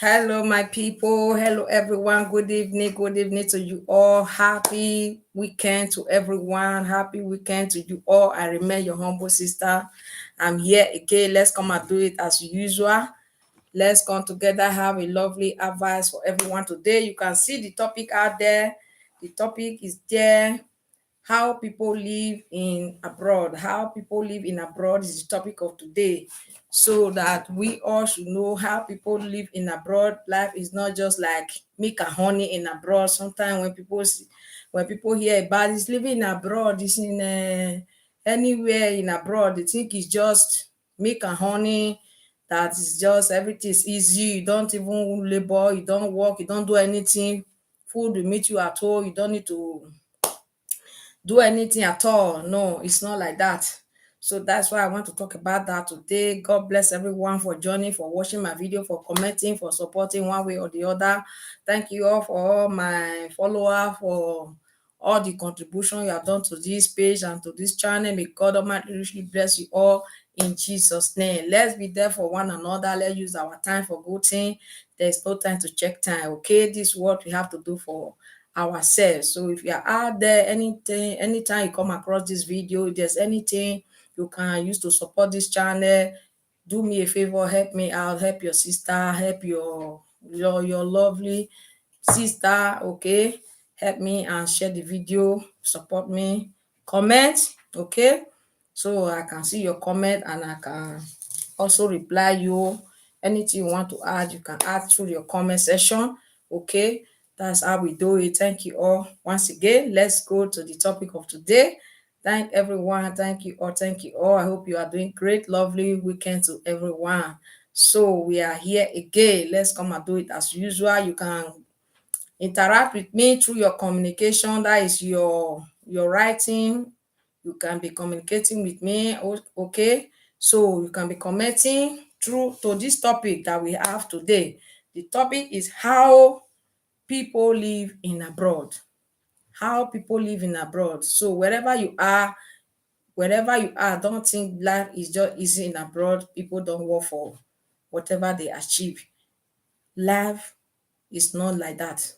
Hello, my people. Hello, everyone. Good evening. Good evening to you all. Happy weekend to everyone. Happy weekend to you all. I remain your humble sister. I'm here again. Let's come and do it as usual. Let's come together, have a lovely advice for everyone today. You can see the topic out there. The topic is there. How people live in abroad. How people live in abroad is the topic of today. So that we all should know how people live in abroad. Life is not just like milk and honey in abroad. Sometimes when people hear about it's living in abroad, it's in anywhere in abroad, they think it's just milk and honey. That is just everything is easy. You don't even labor, you don't work, you don't do anything. Food will meet you at home. You don't need to do anything at all. No, it's not like that. So that's why I want to talk about that today. God bless everyone for joining, for watching my video, for commenting, for supporting one way or the other. Thank you all for all my followers, for all the contribution you have done to this page and to this channel. May God Almighty richly bless you all in Jesus' name. Let's be there for one another. Let's use our time for good thing. There's no time to check time. Okay, this is what we have to do for ourselves. So if you are out there, anytime you come across this video, if there's anything you can use to support this channel, do me a favor, help me out, help your sister, help your lovely sister. Okay, help me and share the video, support me, comment. Okay, so I can see your comment and I can also reply you. Anything you want to add, you can add through your comment section. Okay, that's how we do it. Thank you all once again. Let's go to the topic of today. Thank everyone. Thank you all. Thank you all. I hope you are doing great. Lovely weekend to everyone. So we are here again. Let's come and do it as usual. You can interact with me through your communication. That is your writing. You can be communicating with me. Okay, so you can be commenting through to this topic that we have today. The topic is how people live in abroad. How people live in abroad. So wherever you are, don't think life is just easy in abroad. People don't work for whatever they achieve. Life is not like that.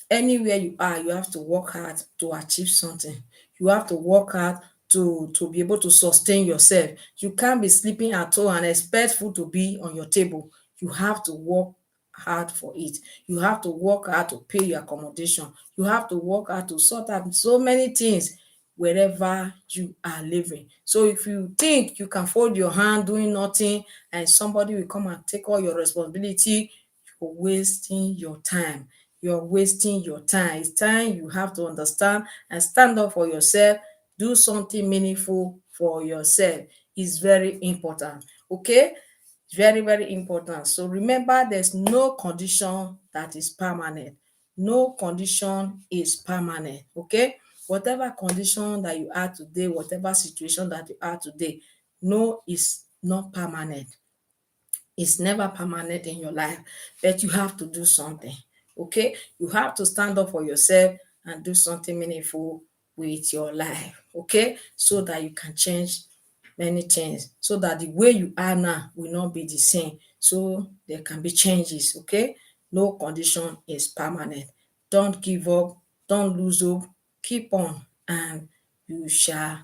Anywhere you are, you have to work hard to achieve something. You have to work hard to be able to sustain yourself. You can't be sleeping at home and expect food to be on your table. You have to work hard for it. You have to work hard to pay your accommodation. You have to work hard to sort out so many things wherever you are living. So if you think you can fold your hand doing nothing and somebody will come and take all your responsibility, you're wasting your time. You're wasting your time. It's time you have to understand and stand up for yourself. Do something meaningful for yourself. It's very important. Okay? It's very, very important. So remember, there's no condition that is permanent. No condition is permanent. Okay? Whatever condition that you are today, whatever situation that you are today, no, is not permanent. It's never permanent in your life, but you have to do something. Okay, you have to stand up for yourself and do something meaningful with your life. Okay, so that you can change many things, so that the way you are now will not be the same. So there can be changes. Okay, no condition is permanent. Don't give up, don't lose hope, keep on, and you shall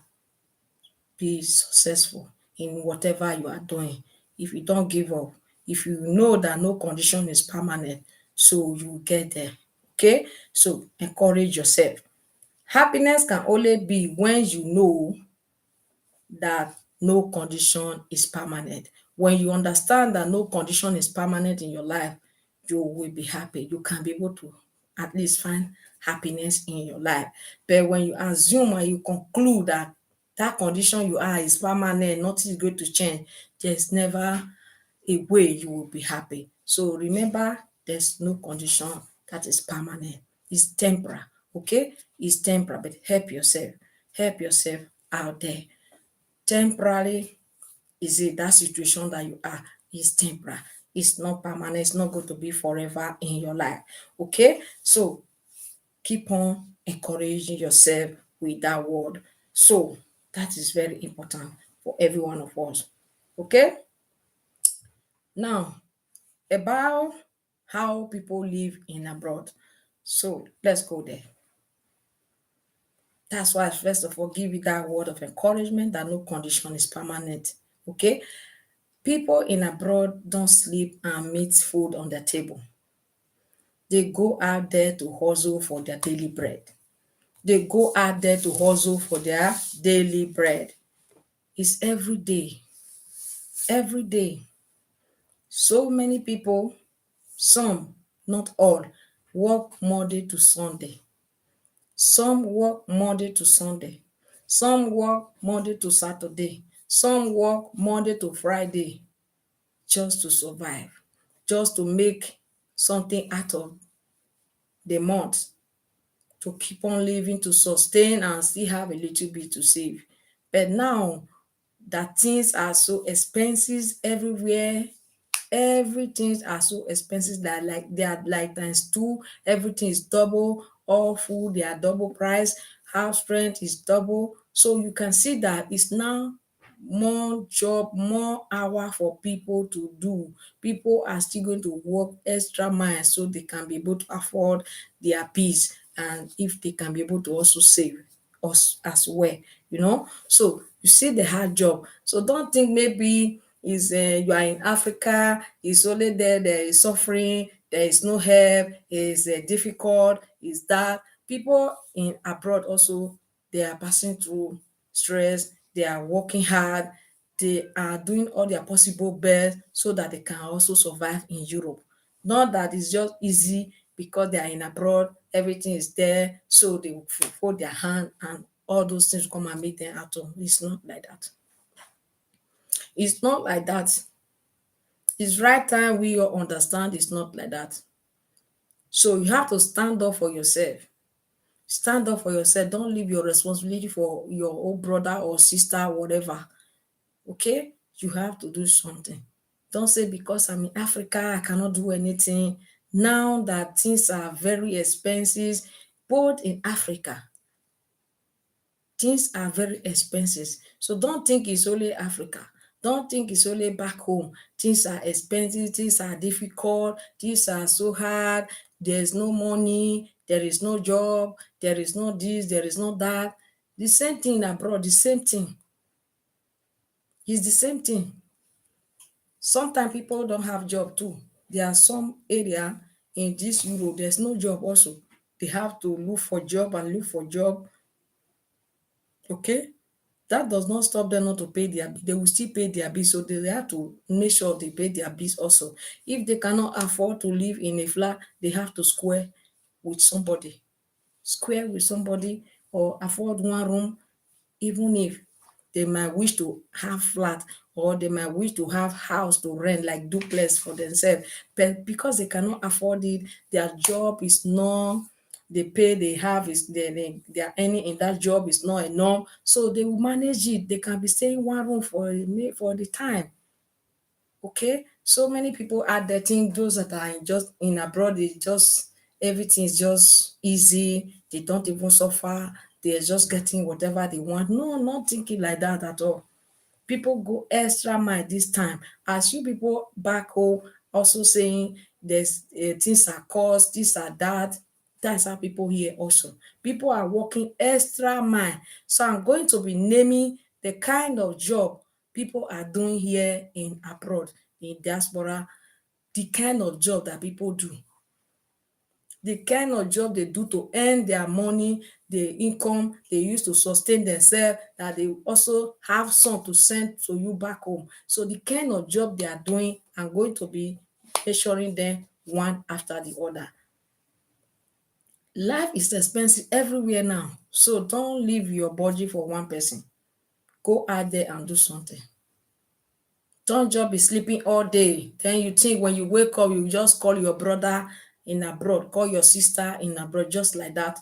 be successful in whatever you are doing. If you don't give up, if you know that no condition is permanent, so you will get there. Okay, so encourage yourself. Happiness can only be when you know that no condition is permanent. When you understand that no condition is permanent in your life, you will be happy. You can be able to at least find happiness in your life. But when you assume and you conclude that that condition you are is permanent, nothing is going to change, there's never a way you will be happy. So remember, there's no condition that is permanent. It's temporary. Okay, it's temporary, but help yourself out there. Temporary is it that situation that you are is temporary. It's not permanent. It's not going to be forever in your life. Okay, so keep on encouraging yourself with that word. So that is very important for every one of us. Okay, now about how people live in abroad. So let's go there. That's why I first of all give you that word of encouragement that no condition is permanent. Okay? People in abroad don't sleep and meet food on their table. They go out there to hustle for their daily bread. They go out there to hustle for their daily bread. It's every day. Every day. So many people, some, not all, work Monday to Sunday. Some work Monday to Sunday. Some work Monday to Saturday. Some work Monday to Friday just to survive, just to make something out of the month, to keep on living, to sustain and still have a little bit to save. But now that things are so expensive everywhere, everything are so expensive that like they are like times two, everything is double, all food they are double price, house rent is double. So you can see that it's now more job, more hour for people to do. People are still going to work extra miles so they can be able to afford their peace, and if they can be able to also save us as well, you know. So you see the hard job. So don't think maybe is you are in Africa, it's only there is suffering, there is no help, it's difficult, is that people in abroad also, they are passing through stress, they are working hard, they are doing all their possible best so that they can also survive in Europe. Not that it's just easy because they are in abroad, everything is there, so they will fold their hand and all those things come and meet them at home. It's not like that. It's not like that. It's right time we all understand it's not like that. So you have to stand up for yourself. Stand up for yourself. Don't leave your responsibility for your old brother or sister, whatever. Okay? You have to do something. Don't say because I'm in Africa, I cannot do anything. Now that things are very expensive, both in Africa, things are very expensive. So don't think it's only Africa. Don't think it's only back home. Things are expensive, things are difficult, things are so hard. There's no money, there is no job, there is no this, there is no that. The same thing abroad, the same thing. It's the same thing. Sometimes people don't have job too. There are some area in this Europe, there's no job also. They have to look for job and look for job. Okay? That does not stop them not to pay their bill. They will still pay their bill, so they have to make sure they pay their bills also. If they cannot afford to live in a flat, they have to square with somebody or afford one room, even if they might wish to have flat or they might wish to have house to rent like duplex for themselves, but because they cannot afford it, their job is not, the pay they have is they are earning in that job is not enough, so they will manage it. They can be staying one room for the time. Okay, so many people are there think those that are just in abroad, they just everything is just easy, they don't even suffer, they're just getting whatever they want. No, not thinking like that at all. People go extra mile this time, as you people back home also saying there's things are cost, this are that. That's how people here also, people are working extra mile. So I'm going to be naming the kind of job people are doing here in abroad, in diaspora, the kind of job that people do, the kind of job they do to earn their money, the income they use to sustain themselves, that they also have some to send to you back home. So the kind of job they are doing, I'm going to be measuring them one after the other. Life is expensive everywhere now, so don't leave your budget for one person. Go out there and do something. Don't just be sleeping all day. Then you think when you wake up, you just call your brother in abroad, call your sister in abroad, just like that.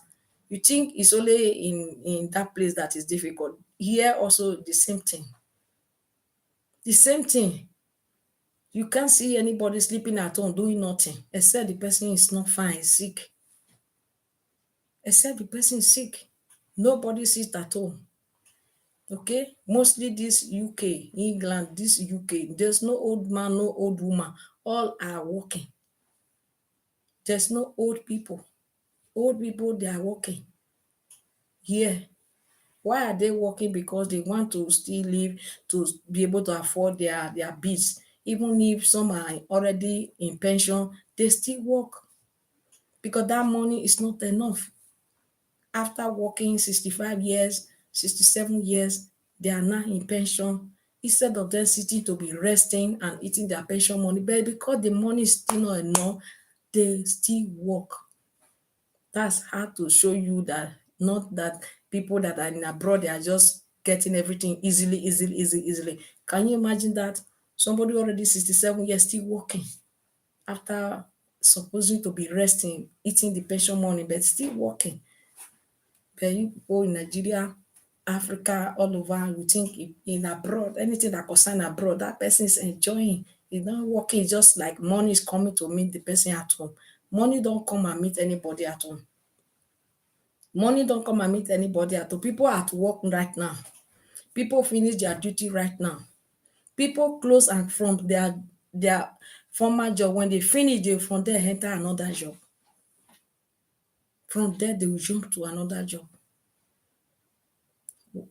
You think it's only in that place that is difficult. Here also the same thing. The same thing. You can't see anybody sleeping at home doing nothing, except the person is not fine, is sick. Except the person is sick. Nobody sits at home. Okay, mostly this UK, England, this UK, there's no old man, no old woman, all are working. There's no old people. Old people, they are working. Yeah. Why are they working? Because they want to still live, to be able to afford their bills. Even if some are already in pension, they still work because that money is not enough. After working 65 years, 67 years, they are now in pension. Instead of them sitting to be resting and eating their pension money, but because the money is still not enough, they still work. That's how to show you that not that people that are in abroad, they are just getting everything easily. Can you imagine that? Somebody already 67 years still working after supposing to be resting, eating the pension money, but still working. But you people in Nigeria, Africa, all over, you think in abroad, anything that concern abroad, that person is enjoying. He's not working, it's just like money is coming to meet the person at home. Money don't come and meet anybody at home. Money don't come and meet anybody at home. People are at work right now. People finish their duty right now. People close and from their former job. When they finish, they from there enter another job. From there, they will jump to another job.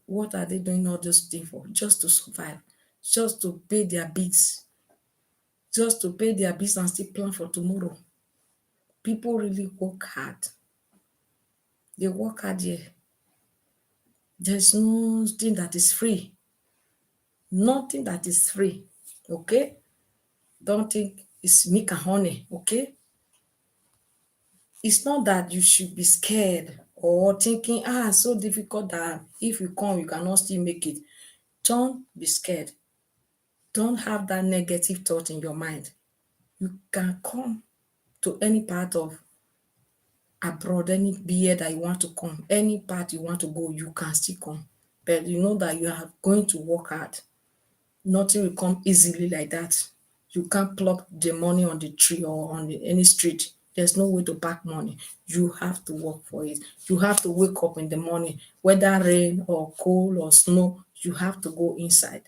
What are they doing all this thing for? Just to survive, just to pay their bills, just to pay their bills and still plan for tomorrow. People really work hard. They work hard here. There's nothing that is free. Nothing that is free. Okay? Don't think it's milk and honey. Okay? It's not that you should be scared or thinking, so difficult that if you come, you cannot still make it. Don't be scared. Don't have that negative thought in your mind. You can come to any part of abroad, any year that you want to come, any part you want to go, you can still come. But you know that you are going to work hard. Nothing will come easily like that. You can't pluck the money on the tree or on any street. There's no way to pack money. You have to work for it. You have to wake up in the morning, whether rain or cold or snow, you have to go inside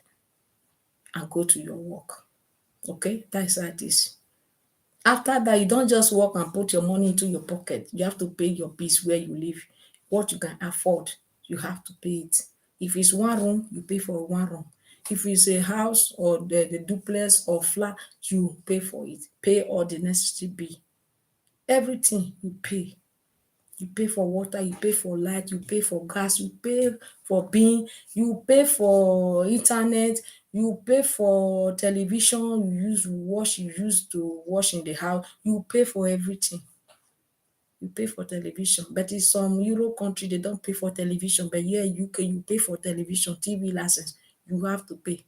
and go to your work. Okay, that's how it is. After that, you don't just work and put your money into your pocket. You have to pay your bills where you live. What you can afford, you have to pay it. If it's one room, you pay for one room. If it's a house or the duplex or flat, you pay for it. Pay all the necessary bill. Everything you pay. You pay for water, you pay for light, you pay for gas, you pay for being, you pay for internet, you pay for television, you use to wash in the house, you pay for everything. You pay for television. But in some Euro country, they don't pay for television. But here in UK, you pay for television, TV license. You have to pay.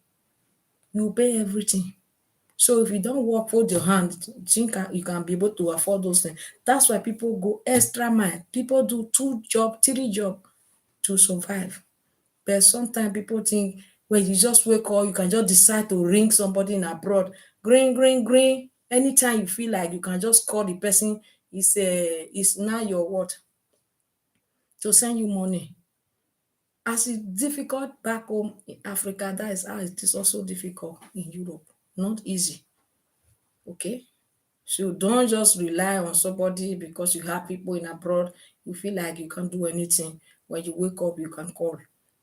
You pay everything. So if you don't work, hold your hand, think you can be able to afford those things. That's why people go extra mile. People do 2 job, 3 job to survive. But sometimes people think when you just wake up, you can just decide to ring somebody in abroad. Green. Anytime you feel like you can just call the person, it's now your what? To send you money. As it's difficult back home in Africa, that is how it is also difficult in Europe. Not easy. Okay? So don't just rely on somebody because you have people in abroad, you feel like you can't do anything. When you wake up, you can call.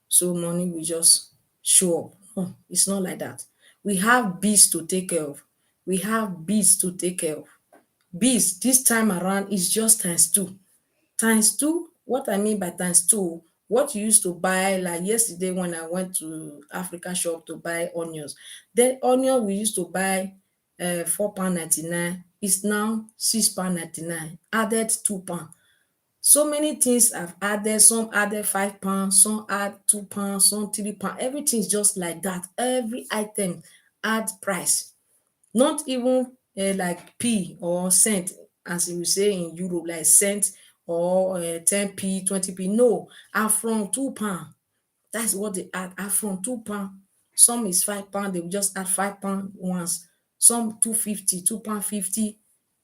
So money will just show up. No, it's not like that. We have bills to take care of. We have bills to take care of. Bills this time around is just times two. Times two, what I mean by times two, what you used to buy, like yesterday when I went to Africa shop to buy onions, the onion we used to buy £4.99 is now £6.99, added £2. So many things have added, some added £5, some add £2, some £3. Everything is just like that. Every item add price. Not even like p or cent as you say in Europe, like cent or 10p, 20p. No, are from £2. That's what they add. Are from £2. Some is £5. They will just add £5 once. Some 2.50, £2.50.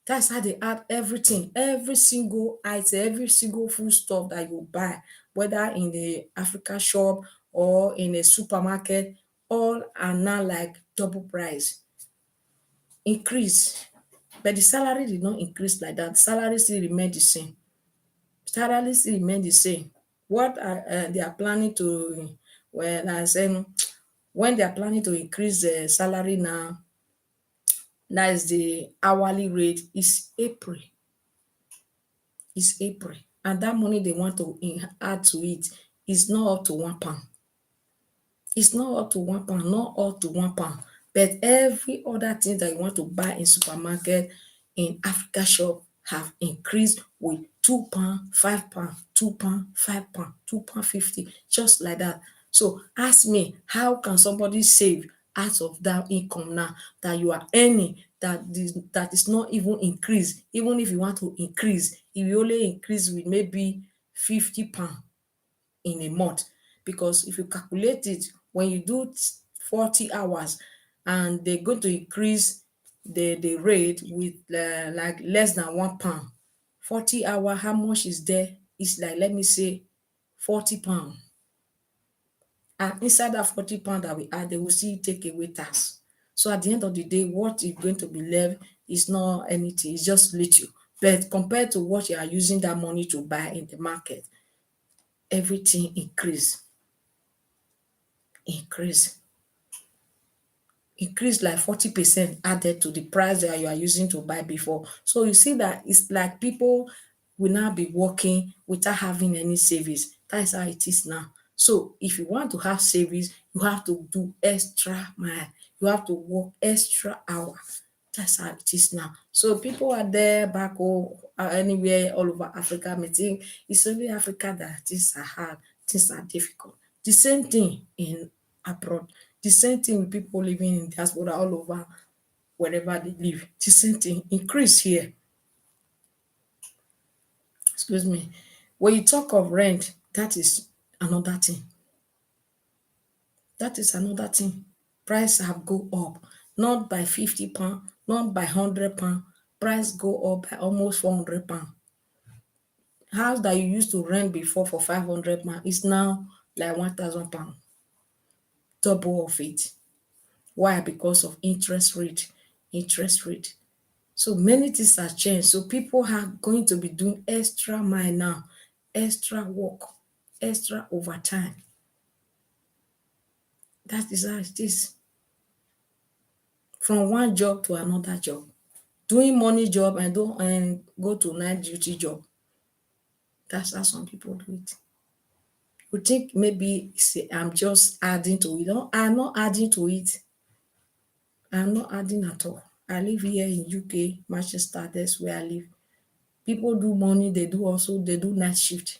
That's how they add everything. Every single item, every single food stuff that you buy, whether in the Africa shop or in a supermarket, all are now like double price. Increase. but the salary did not increase like that. Salary still remain the same. Salary still remain the same. What are they are planning to, well, I say when they are planning to increase the salary now, that is the hourly rate, is April. Is April. And that money they want to add to it is not up to £1. It's not up to £1, not up to £1. But every other thing that you want to buy in supermarket, in Africa shop, have increased with £2, £5, £2, £5, £2.50, just like that. So ask me, how can somebody save out of that income now that you are earning, that is not even increased? Even if you want to increase, it will only increase with maybe £50 in a month. Because if you calculate it, when you do 40 hours and they're going to increase the rate with like less than £1, 40 hour, how much is there? It's like, let me say, £40. And inside that £40 that we add, they will still take away tax. So at the end of the day, what is going to be left is not anything, it's just little. But compared to what you are using that money to buy in the market, everything increase like 40% added to the price that you are using to buy before. So you see that it's like people will now be working without having any savings. That is how it is now. So if you want to have savings, you have to do extra mile. You have to work extra hour. That's how it is now. So people are there back home, anywhere all over Africa, may think it's only Africa that things are hard, things are difficult. The same thing in abroad. The same thing with people living in diaspora all over wherever they live. The same thing increase here. Excuse me. When you talk of rent, that is another thing. That is another thing. Price have go up, not by £50, not by £100. Price go up by almost £400. House that you used to rent before for £500 is now like £1,000, double of it. Why? Because of interest rate. Interest rate. So many things have changed. So people are going to be doing extra mile now, extra work, extra overtime. That is how it is. From one job to another job. Doing money job and don't go to night duty job. That's how some people do it. You think maybe say I'm just adding to it. No, I'm not adding to it. I'm not adding at all. I live here in UK, Manchester, that's where I live. People do money, they do night shift.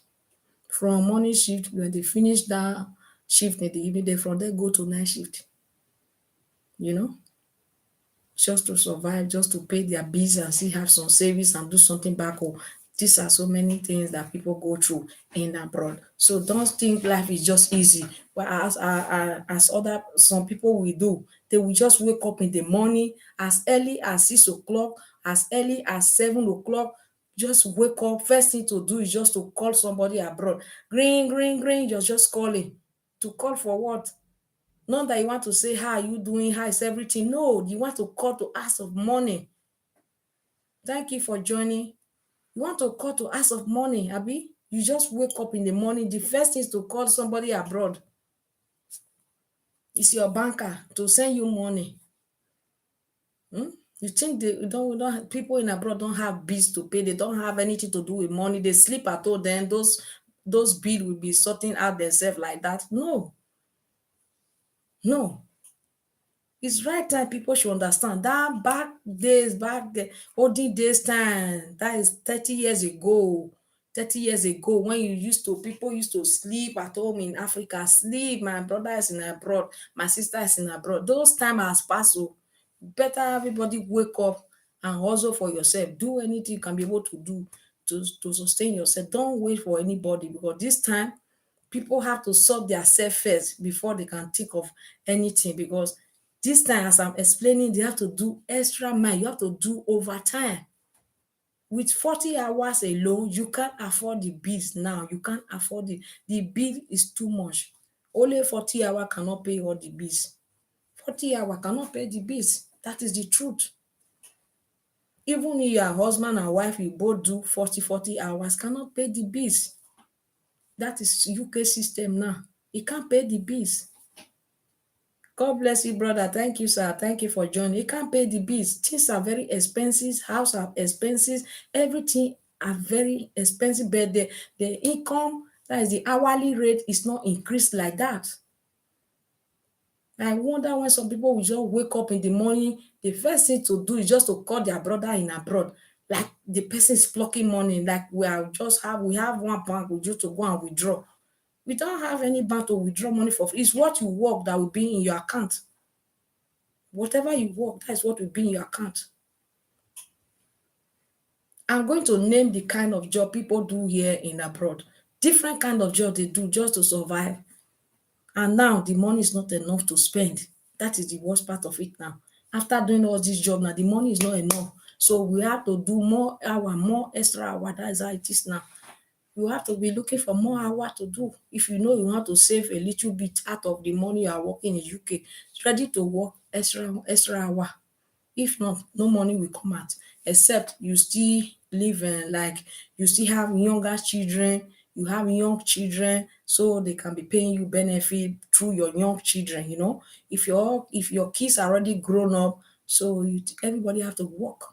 From morning shift, when they finish that shift in the evening, they from there go to night shift. You know, just to survive, just to pay their bills and still have some savings and do something back home. These are so many things that people go through in abroad. So don't think life is just easy. But as other some people will do, they will just wake up in the morning as early as 6 o'clock, as early as 7 o'clock. Just wake up. First thing to do is just to call somebody abroad. Ring, ring, ring. You're just calling. To call for what? Not that you want to say, how are you doing? How is everything? No, you want to call to ask of money. Thank you for joining. You want to call to ask of money, Abi? You just wake up in the morning. The first thing is to call somebody abroad. It's your banker to send you money. You think people in abroad don't have bills to pay? They don't have anything to do with money. They sleep at all. Then those bills will be sorting out themselves like that. No, no. It's right time people should understand that back the olden days time, that is 30 years ago. 30 years ago, when people used to sleep at home in Africa, sleep. My brother is in abroad, my sister is in abroad. Those time has passed. So better everybody wake up and hustle for yourself. Do anything you can be able to do to sustain yourself. Don't wait for anybody, because this time people have to sort their self first before they can think of anything. Because this time, as I'm explaining, they have to do extra mile. You have to do overtime. With 40 hours alone, you can't afford the bills now. You can't afford it. The bill is too much. Only 40 hours cannot pay all the bills. 40 hours cannot pay the bills. That is the truth. Even if your husband and wife, you both do 40 hours, cannot pay the bills. That is UK system now. It can't pay the bills. God bless you, brother. Thank you, sir. Thank you for joining. You can't pay the bills. Things are very expensive. House are expensive. Everything are very expensive. But the income, that is the hourly rate, is not increased like that. I wonder when some people will just wake up in the morning, the first thing to do is just to call their brother in abroad. Like the person is plucking money. Like we have one bank, we just to go and withdraw. We don't have any bank to withdraw money for. It's what you work that will be in your account. Whatever you work, that's what will be in your account. I'm going to name the kind of job people do here in abroad. Different kind of job they do just to survive. And now the money is not enough to spend. That is the worst part of it now. After doing all this job now, the money is not enough. So we have to do more hour, more extra hour. That is how it is now. You have to be looking for more hour to do. If you know you want to save a little bit out of the money you are working in UK, it's ready to work extra hour. If not, no money will come out, except you still live like you still have younger children, you have young children, so they can be paying you benefit through your young children, you know. If your kids are already grown up, so everybody have to work.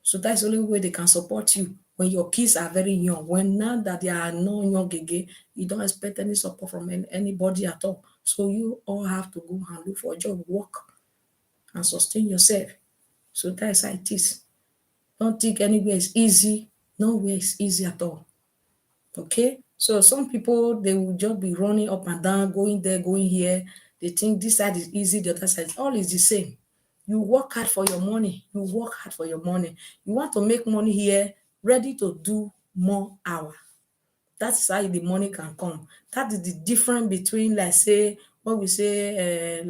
So that's the only way they can support you when your kids are very young. When now that they are no young again, you don't expect any support from anybody at all. So you all have to go and look for a job, work, and sustain yourself. So that's how it is. Don't think anywhere is easy. Nowhere is easy at all. Okay? So some people they will just be running up and down, going there, going here. They think this side is easy, the other side all is the same. You work hard for your money. You work hard for your money. You want to make money here, ready to do more hour. That's how the money can come. That is the difference between, like, say, what we say,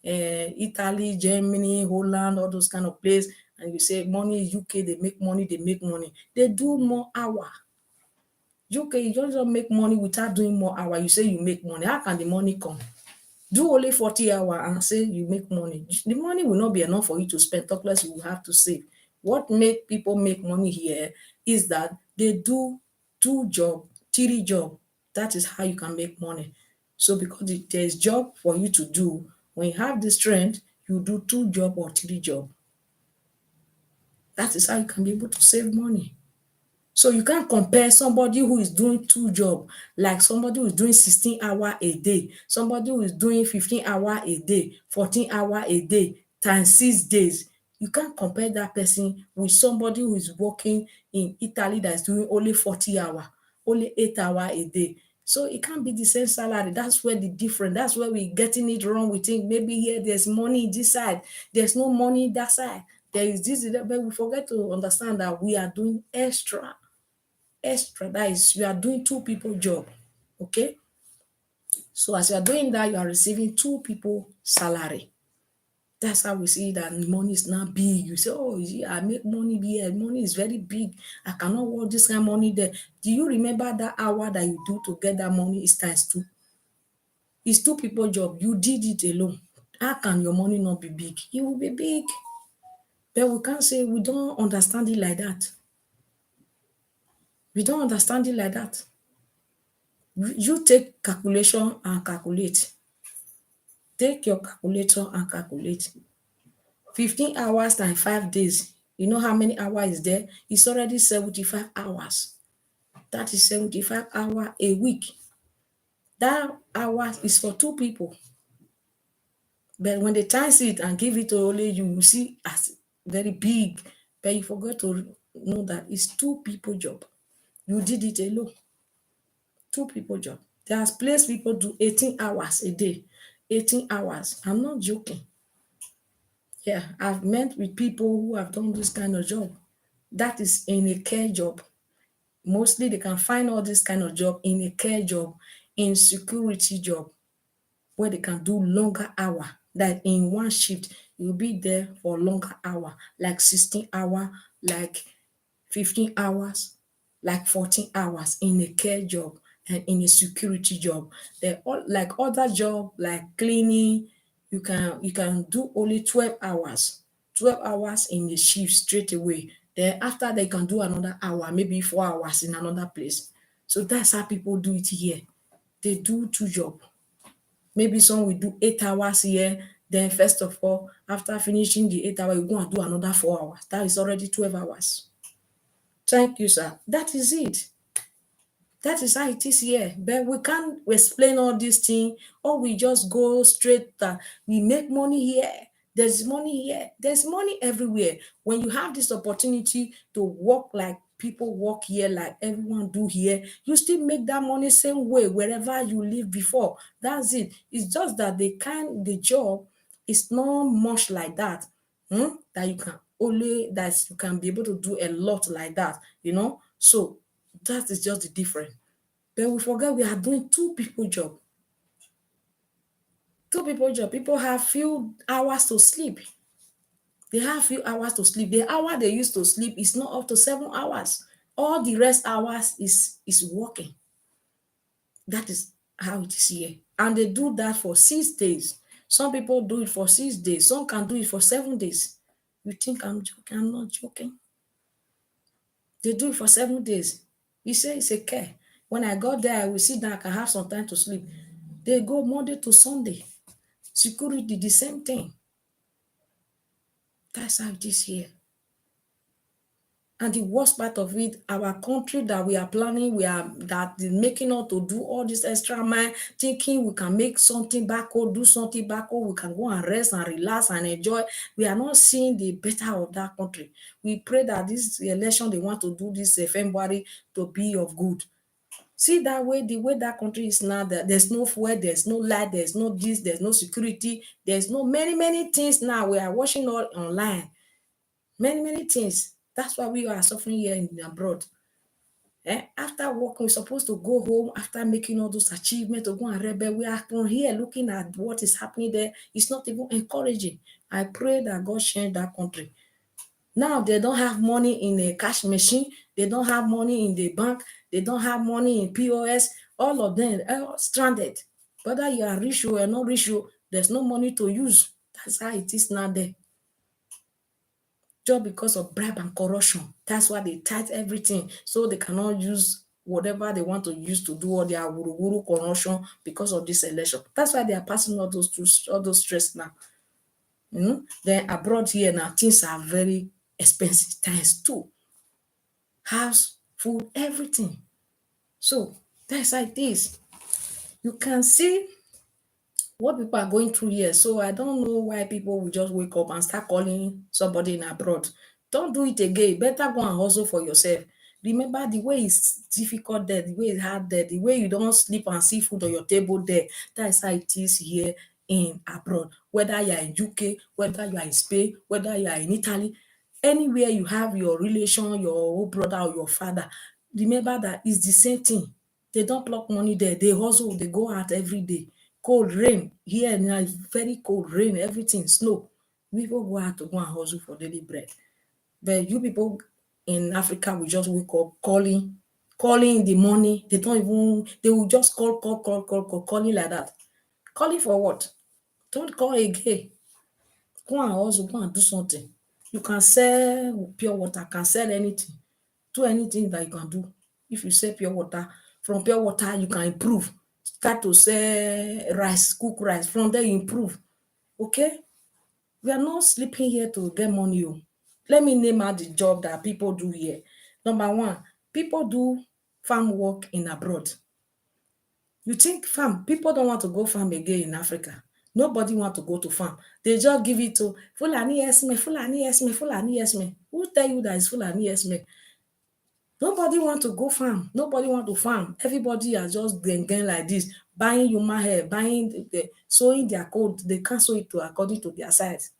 Italy, Germany, Holland, all those kind of place. And you say money, UK, they make money, they make money. They do more hour. UK, you don't make money without doing more hour. You say you make money. How can the money come? Do only 40 hours and say you make money. The money will not be enough for you to spend, talk less you will have to save. What make people make money here is that they do 2 job, 3 job. That is how you can make money. So because there's job for you to do, when you have the strength, you do 2 job or 3 job. That is how you can be able to save money. So you can't compare somebody who is doing 2 job, like somebody who is doing 16 hours a day, somebody who is doing 15 hours a day, 14 hours a day, times 6 days. You can't compare that person with somebody who is working in Italy that is doing only 40 hours, only 8 hours a day. So it can't be the same salary. That's where the difference, that's where we're getting it wrong. We think maybe here there's money this side, there's no money that side. There is this, but we forget to understand that we are doing extra. That is, you are doing 2 people job. Okay, so as you are doing that, you are receiving 2 people salary. That's how we see that money is not big. You say, oh yeah, I make money here, money is very big, I cannot work this kind of money there. Do you remember that hour that you do to get that money is times 2? It's 2 people job, you did it alone. How can your money not be big? It will be big. But we can't say, we don't understand it like that. We don't understand it like that. You take calculation and calculate. Take your calculator and calculate. 15 hours times 5 days. You know how many hours is there? It's already 75 hours. That is 75 hours a week. That hour is for 2 people. But when they times it and give it to only you, you see as very big. But you forgot to know that it's 2 people job. You did it alone. 2 people job. There's place people do 18 hours a day. 18 hours. I'm not joking. Yeah, I've met with people who have done this kind of job. That is in a care job. Mostly they can find all this kind of job in a care job, in security job, where they can do longer hour. That in one shift, you'll be there for longer hour, like 16 hour, like 15 hours, like 14 hours in a care job and in a security job. They all like other job like cleaning, you can do only 12 hours. 12 hours in the shift straight away. Then after they can do another hour, maybe 4 hours in another place. So that's how people do it here. They do two jobs. Maybe some will do 8 hours here. Then first of all, after finishing the 8 hours, you go and do another 4 hours. That is already 12 hours. Thank you, sir. That is it. That is how it is here. But we can't explain all these things, or we just go straight that we make money here. There's money here. There's money everywhere. When you have this opportunity to work like people work here, like everyone do here, you still make that money same way wherever you live before. That's it. It's just that the job is not much like that. That you can be able to do a lot like that. So that is just the difference. But we forget we are doing two people job. Two people job. People have few hours to sleep. They have few hours to sleep. The hour they used to sleep is not up to 7 hours. All the rest hours is working. That is how it is here. And they do that for 6 days. Some people do it for 6 days. Some can do it for 7 days. You think I'm joking? I'm not joking. They do it for 7 days. You say it's a care. When I got there, I will sit down, I can have some time to sleep. They go Monday to Sunday. Security, the same thing. That's how it is here. And the worst part of it, our country that we are planning, that is making us to do all this extra mile, thinking we can make something back home, do something back home, we can go and rest and relax and enjoy. We are not seeing the better of that country. We pray that this election they want to do this February to be of good. See that way, the way that country is now, that there's no fuel, there's no light, there's no this, there's no security, there's no many things now. We are watching all online. Many things. That's why we are suffering here in abroad. After working, we're supposed to go home after making all those achievements to go and rebel. We are from here looking at what is happening there. It's not even encouraging. I pray that God change that country. Now they don't have money in a cash machine. They don't have money in the bank. They don't have money in POS. All of them are stranded. Whether you are rich or not rich, there's no money to use. That's how it is now there. Just because of bribe and corruption. That's why they tight everything so they cannot use whatever they want to use to do all their wuru corruption because of this election. That's why they are passing all those stress now. Then abroad here now, things are very expensive times two. House, food, everything. So that's how it is. You can see what people are going through here. So I don't know why people will just wake up and start calling somebody in abroad. Don't do it again. Better go and hustle for yourself. Remember the way it's difficult there, the way it's hard there, the way you don't sleep and see food on your table there. That's how it is here in abroad. Whether you're in UK, whether you are in Spain, whether you are in Italy, anywhere you have your relation, your old brother or your father, remember that it's the same thing. They don't pluck money there. They hustle, they go out every day. Cold rain here now, is very cold rain, everything snow. People go out to go and hustle for daily bread. But you people in Africa will just wake up calling in the morning. They will just calling like that. Calling for what? Don't call again. Go and hustle, go and do something. You can sell pure water, can sell anything. Do anything that you can do. If you sell pure water, from pure water you can improve. Start to sell rice, cook rice. From there you improve. Okay? We are not sleeping here to get money. Let me name out the job that people do here. Number one, people do farm work in abroad. You think farm, people don't want to go farm again in Africa. Nobody want to go to farm. They just give it to Fulani Esme, Fulani Esme, Fulani Esme. Who tell you that it's Fulani Esme? Nobody want to go farm. Nobody want to farm. Everybody are just gang like this, buying human hair, sewing their code. They can't sew it to according to their size.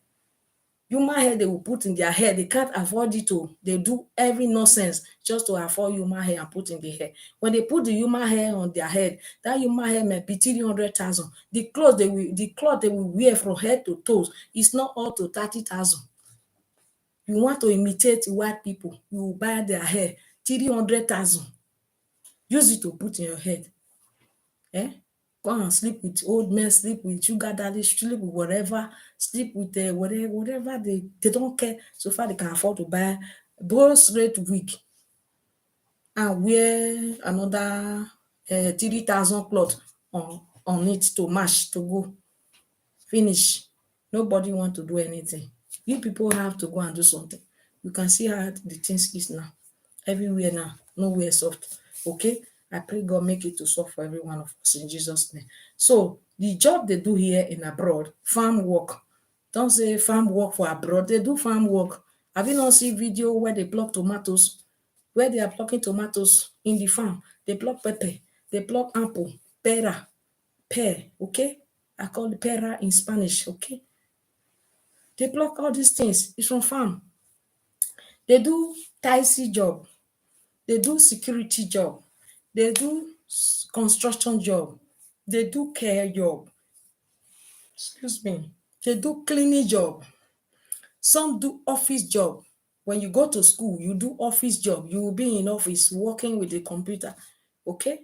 Human hair they will put in their hair. They can't afford it to. They do every nonsense just to afford human hair and put in the hair. When they put the human hair on their head, that human hair may be 300,000. The cloth they will wear from head to toes is not up to 30,000. You want to imitate white people, you will buy their hair 300,000. Use it to put in your head. Go and sleep with old men, sleep with sugar daddy, sleep with whatever, sleep with whatever they don't care. So far they can afford to buy both rate wig and wear another 3,000 cloth on it to match to go. Finish. Nobody want to do anything. You people have to go and do something. You can see how the things is now. Everywhere now, nowhere soft. Okay? I pray God make it to soft for every one of us in Jesus' name. So the job they do here in abroad, farm work. Don't say farm work for abroad. They do farm work. Have you not seen video where they pluck tomatoes? Where they are plucking tomatoes in the farm. They pluck pepper. They pluck apple, pera, pear. Okay? I call it pera in Spanish. Okay? They pluck all these things. It's from farm. They do taxi job. They do security job. They do construction job. They do care job. Excuse me. They do cleaning job. Some do office job. When you go to school, you do office job. You will be in office working with the computer. Okay?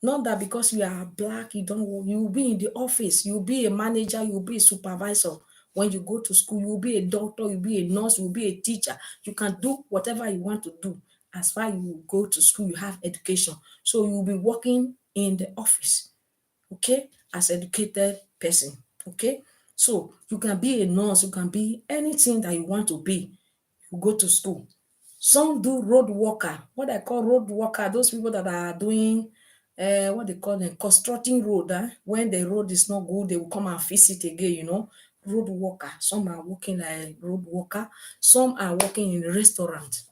Not that because you are black, you don't work. You will be in the office. You will be a manager. You will be a supervisor. When you go to school, you will be a doctor. You will be a nurse. You will be a teacher. You can do whatever you want to do. As far as you go to school, you have education. So you will be working in the office, okay, as educated person, okay. So you can be a nurse. You can be anything that you want to be. You go to school. Some do road worker. What I call road worker, those people that are doing what they call them, constructing road. When the road is not good, they will come and fix it again, road worker. Some are working like road worker. Some are working in restaurant.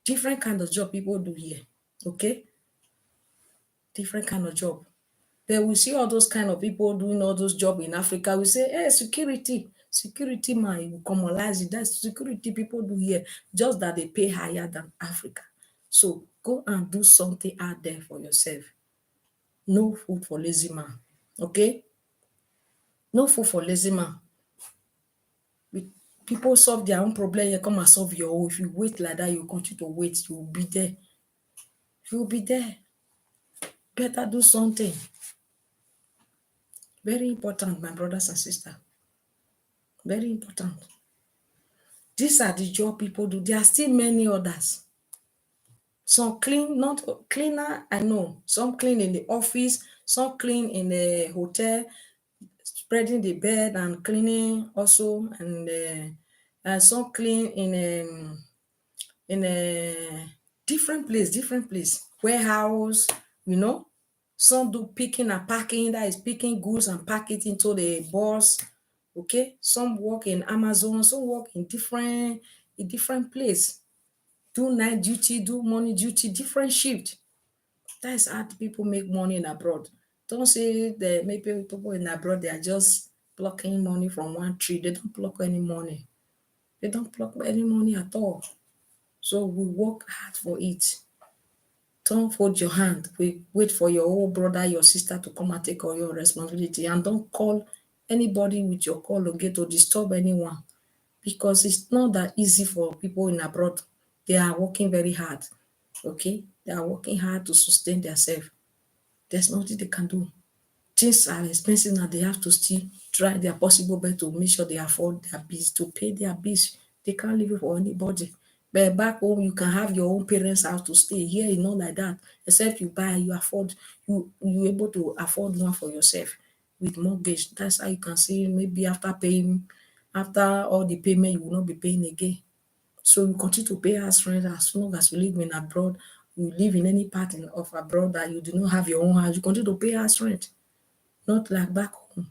Different kind of job people do here, okay? Different kind of job. Then we see all those kind of people doing all those job in Africa. We say, hey, security man, you commonize it. That's security people do here, just that they pay higher than Africa. So go and do something out there for yourself. No food for lazy man. Okay? No food for lazy man. People solve their own problem, you come and solve your own. If you wait like that, you continue to wait, you will be there. You will be there. Better do something. Very important, my brothers and sisters. Very important. These are the job people do. There are still many others. Some clean, not cleaner, I know. Some clean in the office, some clean in the hotel, spreading the bed and cleaning also, and some clean in a different place, warehouse, you know. Some do picking and packing, that is picking goods and pack it into the bus. Okay, some work in Amazon, some work in different place. Do night duty, do morning duty, different shift. That is how people make money in abroad. Don't say that maybe people in abroad they are just plucking money from one tree. They don't pluck any money. They don't pluck any money at all. So we work hard for it. Don't fold your hand. Wait for your old brother, your sister to come and take all your responsibility. And don't call anybody with your call again to disturb anyone. Because it's not that easy for people in abroad. They are working very hard. Okay? They are working hard to sustain themselves. There's nothing they can do. Things are expensive now. They have to still try their possible best to make sure they afford their bills, to pay their bills. They can't live for anybody. But back home, you can have your own parents' house to stay. Here, it's not like that. Except you buy, you afford, you able to afford one for yourself with mortgage. That's how you can see maybe after all the payment, you will not be paying again. So you continue to pay house rent as long as you live in abroad. You live in any part of abroad that you do not have your own house, you continue to pay house rent. Not like back home.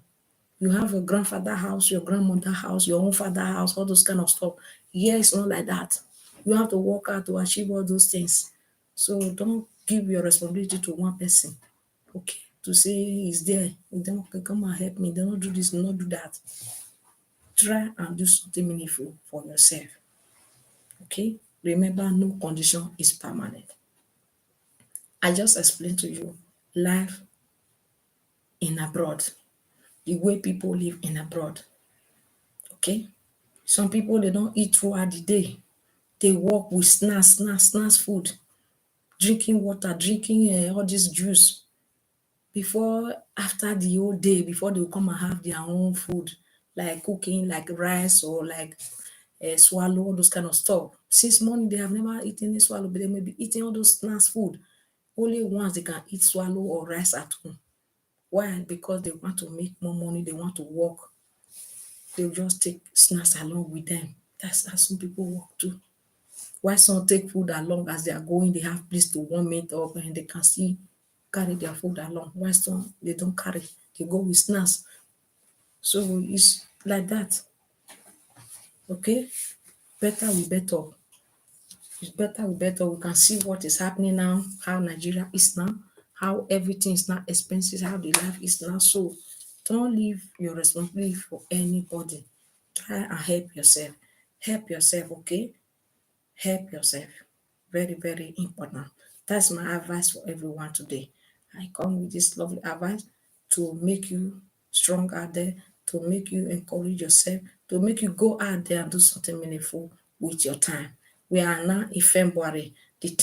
You have your grandfather house, your grandmother house, your own father house, all those kind of stuff. Here it's not like that. You have to work hard to achieve all those things. So don't give your responsibility to one person. Okay. To say he's there, he don't okay, come and help me. They don't do this, don't do that. Try and do something meaningful for yourself. Okay? Remember, no condition is permanent. I just explained to you life in abroad, the way people live in abroad. Okay? Some people they don't eat throughout the day. They work with snacks food, drinking water, drinking all this juice. before, after the whole day, before they will come and have their own food, like cooking, like rice or like swallow, all those kind of stuff. Since morning, they have never eaten any swallow, but they may be eating all those snacks food. Only once they can eat swallow or rice at home. Why? Because they want to make more money, they want to work. They'll just take snacks along with them. That's how some people work too. Why some take food along as they are going, they have place to warm it up and they can still carry their food along. Why some they don't carry, they go with snacks. So it's like that. Okay? Better we better. It's better we better. We can see what is happening now, how Nigeria is now, how everything is now expensive, how the life is now. So don't leave your responsibility for anybody. Try and help yourself. Help yourself, okay? Help yourself. Very, very important. That's my advice for everyone today. I come with this lovely advice to make you strong out there, to make you encourage yourself, to make you go out there and do something meaningful with your time. We are now in February. The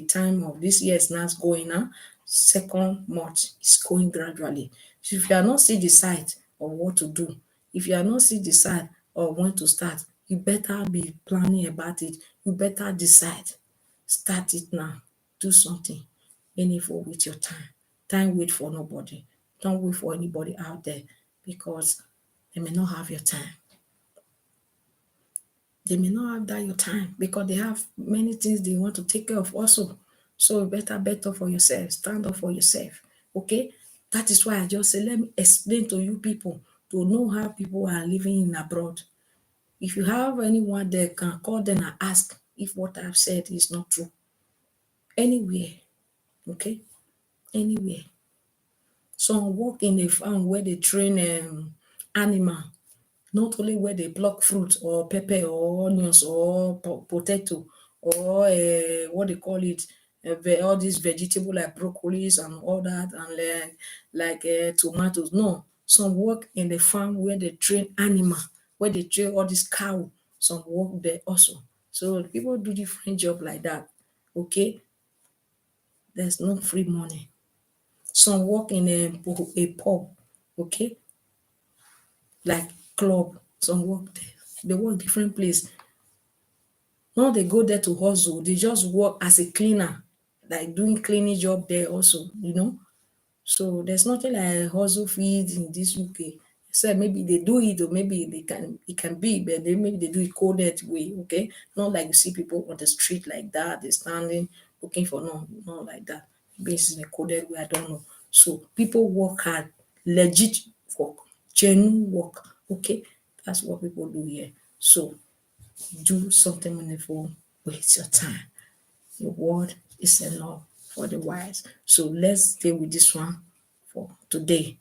time of this year is now going now. Second month is going gradually. So if you are not see the sight of what to do, if you are not see the sight of when to start, you better be planning about it. You better decide. Start it now. Do something meaningful with your time. Time wait for nobody. Don't wait for anybody out there because they may not have your time. They may not have that your time because they have many things they want to take care of also. So you better for yourself. Stand up for yourself. Okay? That is why I just say, let me explain to you people to know how people are living in abroad. If you have anyone there, can call them and ask if what I've said is not true. Anywhere, okay? Anywhere. Some work in a farm where they train animal, not only where they pluck fruit or pepper or onions or potato or what they call it, all these vegetable like broccolis and all that and like tomatoes. No, some work in the farm where they train animal, where they train all this cow. Some work there also. So people do different job like that. Okay, there's no free money. Some work in a pub. Okay, like club. Some work there. They work different place. No, they go there to hustle. They just work as a cleaner, like doing cleaning job there also. So there's nothing like hustle feed in this UK. Except maybe they do it or maybe it can be, but maybe they do it coded way, okay? Not like you see people on the street like that, they're standing looking for no, not like that. Maybe it's in a coded way, I don't know. So people work hard, legit work, genuine work, okay? That's what people do here. So do something meaningful with your time. Your word is enough for the wise. So let's stay with this one for today.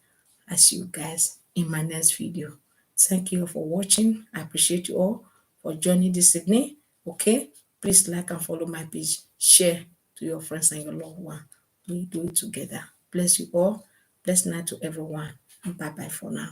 I see you guys in my next video. Thank you for watching. I appreciate you all for joining this evening. Okay, please like and follow my page. Share to your friends and your loved one. We do it together. Bless you all. Bless night to everyone. And bye bye for now.